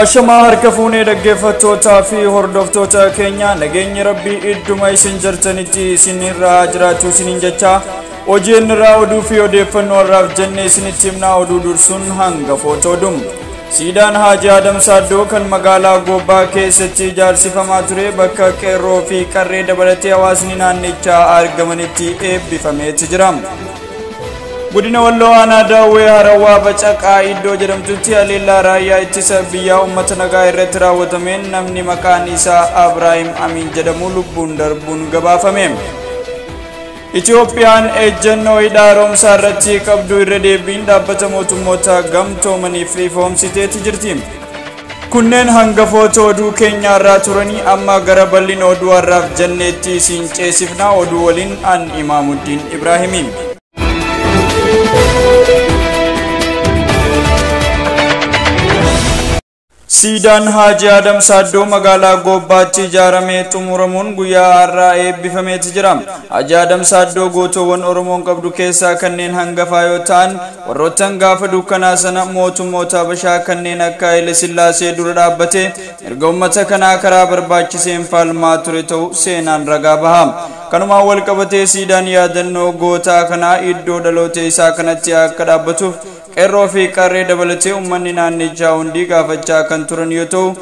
Ashama harka fuunee dhaggeeffattootaa fi hordoftoota keenya nageenya rabbii idduma isin jirtanitti isinirraa jiraachuu isiniin jecha hojiin irraa oduu fi odeeffannoo irraaf jennee isinitti himnaa oduu dursuun hangafoota oduu. Siidaan Haaji Adam Saaddoo kan magaalaa Goobaa keessatti ijaarsifamaa ture bakka qeerroo fi qarree dabalatee hawaasni naannichaa argamanitti eebbifameeti jira. Godina Walloo Aanaa Daawwee Harawaa Bacaqaa iddoo jedhamtutti haleellaa raayyaa ittisa biyyaa uummata nagaa irratti raawwatameen namni maqaan isaa Ibraahim Amiin jedhamu lubbuun darbuun gabaafame. Itoophiyaan ejjennoo hidhaa haaromsaa irratti qabdu irra deebiin dhaabbata mootummoota gamtoomaniif ifoomsiteeti jirti. Kunneen hangafoota oduu keenya irraa turanii amma gara bal'ina oduu har'aaf jenneetti isin ceesifna. Oduu waliin an Imaamuddin Ibraahimi. Siidaan Haaji Adam Saaddoo magaalaa Goobbaatti ijaaramee xumuramuun guyyaa har'aa eebbifameeti jira. Haaji Adam Saaddoo gootoowwan Oromoon qabdu keessaa kanneen hangafaa yoo ta'an warroottan gaafa dukkanaa sana mootummoota Habashaa kanneen akka Haile Sillaasee dura dhaabbatee erga uummata kanaa karaa barbaachiseen falmaa ture ta'uu seenaan ragaa baha. Kanumaan wal qabatee siidaan yaadannoo gootaa kanaa iddoo dhaloota isaa kanatti akka dhaabbatuuf qeerroo fi qarree dabalatee uummanni naannichaa hundi gaafachaa kan turan yoo ta'u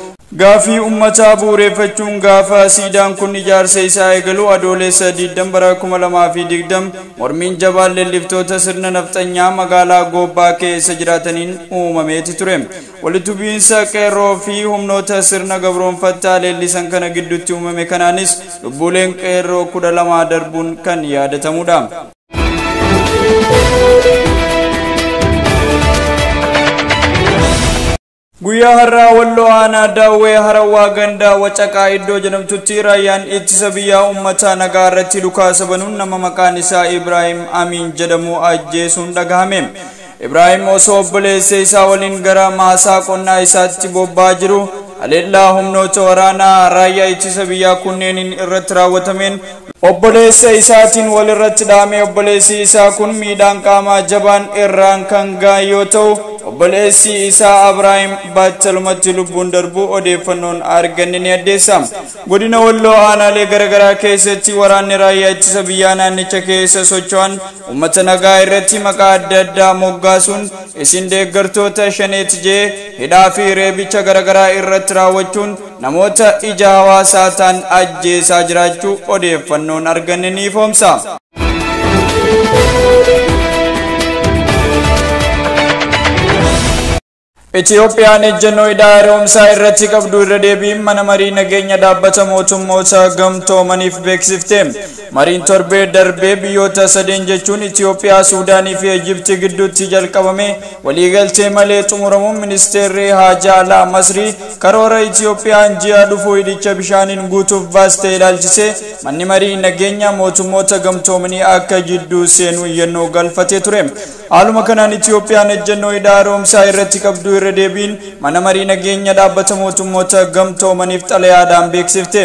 gaafii uummataa bu'uureffachuun gaafa siidaan kun ijaarsa isaa eegalu adoolessa 20 bara 2020 mormiin jabaan leelliftoota sirna nafxanyaa magaalaa Goobbaa keessa jiraataniin uumameeti ture. Walitti bu'iinsa qeerroo fi humnoota sirna gabroonfattaa leellisan kana gidduutti uumame kanaanis lubbuuleen qeerroo 12 darbuun kan yaadatamudha. Guyyaa har'aa Walloo Aanaa Daawwee Harawaa Gandaa Bacaqaa iddoo jedhamtutti raayyaan ittisa biyyaa uummata nagaa irratti dhukaasa banuun nama maqaan isaa Ibraahim Amiin jedhamu ajjeesuun dhagahame. Ibraahim osoo obboleessa isaa waliin gara maasaa qonnaa isaatti bobba'aa jiru haleellaa humnoota waraanaa raayyaa ittisa biyyaa kunneeniin irratti raawwatameen obboleessa isaatiin wal irratti dhahamee obboleessi isaa kun miidhaan qaamaa jabaan irraan kan ga'e yoo ta'u obboleessi isaa Ibraahim battalumatti lubbuun darbu odeeffannoon arganne ni addeessa. Godina Walloo aanaalee garaagaraa keessatti waraanni raayyaa ittisa biyyaa naannicha keessa socho'an uummata nagaa irratti maqaa adda addaa moggaasuun isin deeggartoota shaneeti jee hidhaa fi reebicha garaagaraa irratti raawwachuun namoota ija hawaasaa ta'an ajjeesaa jiraachuu odeeffannoon arganne ni ifoomsa. Itoophiyaan ejjennoo hidhaa haaromsaa irratti qabdu irra deebiin mana marii nageenya dhaabbata mootummoota gamtoomaniif beeksifte. Mariin torbee darbee biyyoota sadeen jechuun Itoophiyaa, Suudaanii fi Ijiptii gidduutti jalqabame waliigaltee malee xumuramuun ministeerri haajaa alaa Masrii karoora Itoophiyaan ji'a dhufuu hidhicha bishaaniin guutuuf baastee ilaalchise manni marii nageenya mootummoota gamtoomanii akka jidduu seenuu iyyannoo galfatee ture. Haaluma kanaan Itoophiyaan ejjennoo hidhaa haaromsaa irratti qabdu irra deebiin mana marii nageenya dhaabbata mootummoota gamtoomaniif xalayaadhaan beeksifte.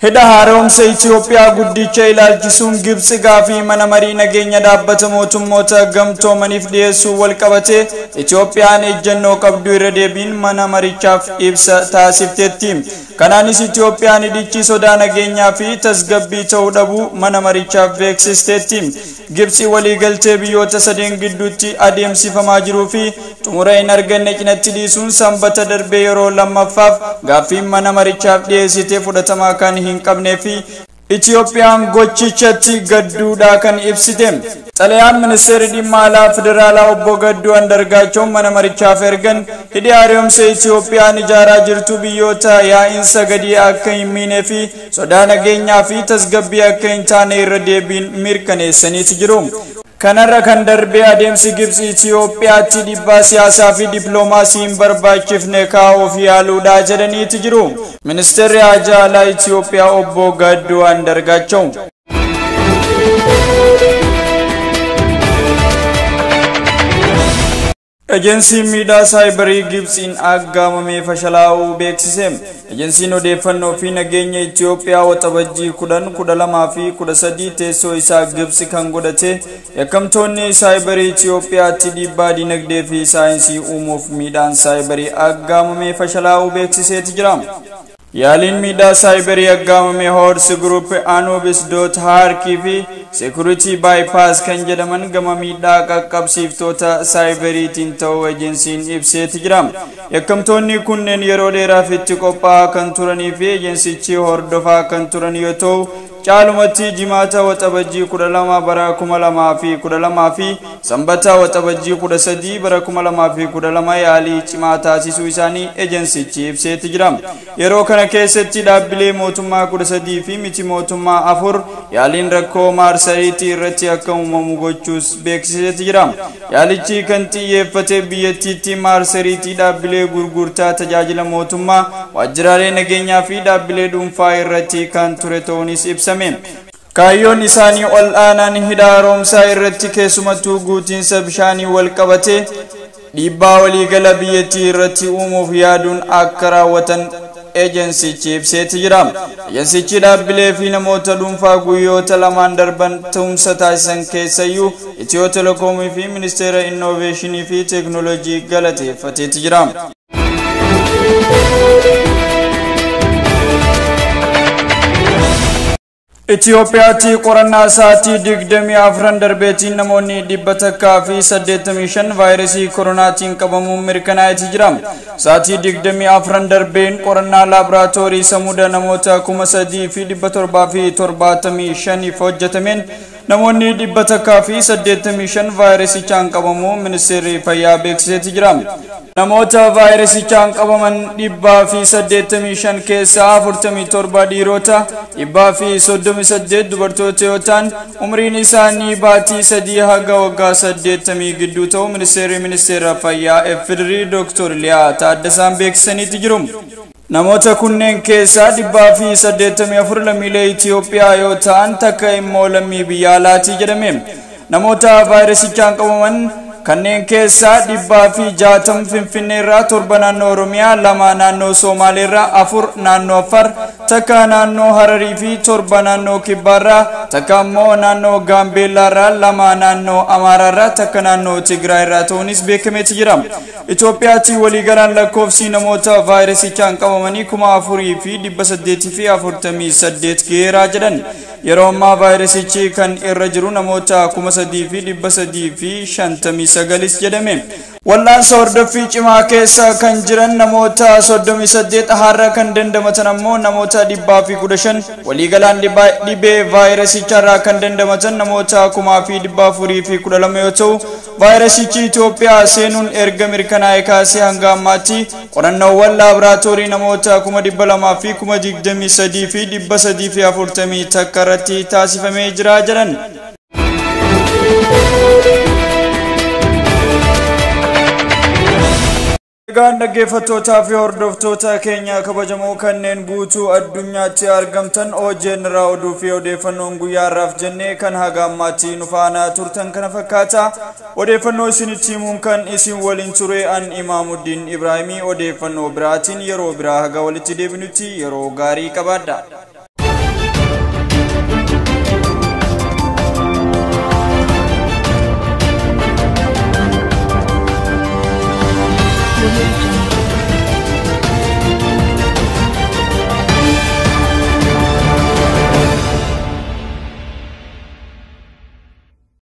Hidha haaromsa Itoophiyaa guddicha ilaalchisuun Gibxi gaafii mana marii nageenya dhaabbata mootummoota gamtoomaniif dhiyeessuu wal qabatee Itoophiyaan ejjennoo qabdu irra deebiin mana marichaaf ibsa taasifteetti. Kanaanis Itoophiyaan hidhichi sodaa nageenyaa fi tasgabbii ta'uu dhabuu mana marichaaf beeksisteetti. Gibxi waliigaltee biyyoota sadeen gidduutti adeemsifamaa jiruu fi xumura hin arganne cinatti dhiisuun sanbata darbee yeroo lammaffaaf gaafiin mana marichaaf dhiyeessitee fudhatamaa kan hin qabnee fi Itoophiyaan gochichatti gadduudhaa kan ibsite. Xalayaan ministeerri dhimma alaa federaalaa obbo Gadduu Andargaachoon mana marichaaf ergan hidhi haaromsa Itoophiyaan ijaaraa jirtu biyyoota yaa'insa gadii akka hin miinee fi sodaa nageenyaa fi tasgabbii akka hin taane irra deebiin mirkaneessaniiti jiru. Kanarra kan darbee adeemsi Gibxi Itoophiyaatti dhiibbaa siyaasaa fi dippiloomaasii hin barbaachifne kaa'uuf yaaluudhaa jedhaniiti jiru. Ministeerri haajaa alaa Itoophiyaa obbo Gadduu Andargaachoo. Ejensiin miidhaa saayibarii Gibxiin aggaamamee fashalaa'uu beeksise. Ejensiin odeeffannoo fi nageenya Itoophiyaa waxabajjii 10, 12 fi 13 teessoo isaa Gibxi kan godhate yakkamtoonni saayibarii Itoophiyaatti dhiibbaa dinagdee fi saayinsii uumuuf miidhaan saayibarii aggaamamee fashalaa'uu beeksiseeti jira. Yaalin miidhaa saayibarii aggaamamee Horse Group Anubis.hark fi Security Bypass kan jedhaman gama miidhaa qaqqabsiiftoota saayibariitiin ta'uu ejensiin ibseeti jira. Yakkamtoonni kunneen yeroo dheeraaf itti qophaa'aa kan turanii fi ejensichi hordofaa kan turan yoo ta'u caalumatti jimaata waxabajjii 12 bara 2012 fi sanbata waxabajjii 13 bara 2012 yaalii cimaa taasisuu isaanii ejensichi ibseeti jira. Yeroo kana keessatti dhaabbilee mootummaa 13 fi miti mootummaa 4 yaaliin rakkoo maarsariitii irratti akka uumamu gochuus beeksiseeti jira. Yaalichi kan xiyyeeffate biyyattiitti maarsariitii dhaabbilee gurgurtaa tajaajila mootummaa, waajjiraalee nageenyaa fi dhaabbilee dhuunfaa irratti kan ture ta'uunis ibsame. Kaayyoon isaanii ol aanaan hidha haaromsaa irratti keessumattuu guutiinsa bishaanii wal qabate dhiibbaa waliigala biyyattii irratti uumuuf yaaduun akka raawwatan ejensichi ibseeti jira. Ejensichi dhaabbilee fi namoota dhuunfaa guyyoota lamaan darban tumsa taasisan keessayyuu Itiyoo Telekoomii fi Ministeera Innoveeshinii fi Teeknooloojii galateeffateeti jira. Itoophiyaatti qorannaa sa'aatii 24 darbeetiin namoonni 185 vaayirasii koronaatiin qabamuun mirkanaa'eeti jira. Sa'aatii 24 darbeen qorannaa laaboraatoorii samuuda namoota 3775 hojjetameen namoonni 185 vaayirasichaan qabamuu ministeerri fayyaa beeksiseeti jira. Namoota vaayirasichaan qabaman 185 keessaa 47 dhiirota, 138 dubartoota yoo ta'an umriin isaanii baatii 3 haga waggaa 80 gidduu ta'u ministeera fayyaa FDR Dr. Liyaa Taaddasaan beeksisaniiti jiru. Namoota kunneen keessaa 184 lammiilee Itoophiyaa yoo ta'an takka immoo lammii biyya alaati jedhame. Namoota vaayirasichaan qabaman kanneen keessaa 160 Finfinnee irraa, 7 naannoo Oromiyaa, 2 naannoo Somaalee irraa, 4 naannoo Afar, takka naannoo Hararii fi 7 naannoo Kibbaa irraa, takka immoo naannoo Gaambeellaa irraa, 2 naannoo Amaaraa irraa, takka naannoo Tigraay irraa ta'uunis beekameeti jira. Itoophiyaatti waliigalaan lakkoofsi namoota vaayirasichaan qabamanii 4848 geeraa jedhan. Yeroo ammaa vaayirasichi kan irra jiru namoota 3359 jedhame. Wal'aansa hordoffii cimaa keessa kan jiran namoota 38 har'a kan dandamatan ammoo namoota 115 waliigalaan dhibee vaayirasicharraa kan dandamatan namoota 1412 yoo ta'u vaayirasichi Itoophiyaa seenuun erga mirkanaa'e kaasee hanga ammaatti qorannoowwan laaboraatoorii namoota 200 fi 23 fi 340 takka irratti taasifamee jira jedhan. Egaan dhaggeeffattootaa fi hordoftoota keenya kabajamoo kanneen guutuu addunyaatti argamtan OJN irraa oduu fi odeeffannoon guyyaa har'aaf jennee kan haga ammaatti nu faana turtan kana fakkaata. Odeeffannoo isinitti himuun kan isin waliin ture an Imaamuddin Ibraahimii. Odeeffannoo biraatiin yeroo biraa haga walitti deebinutti yeroo gaarii qabaadha.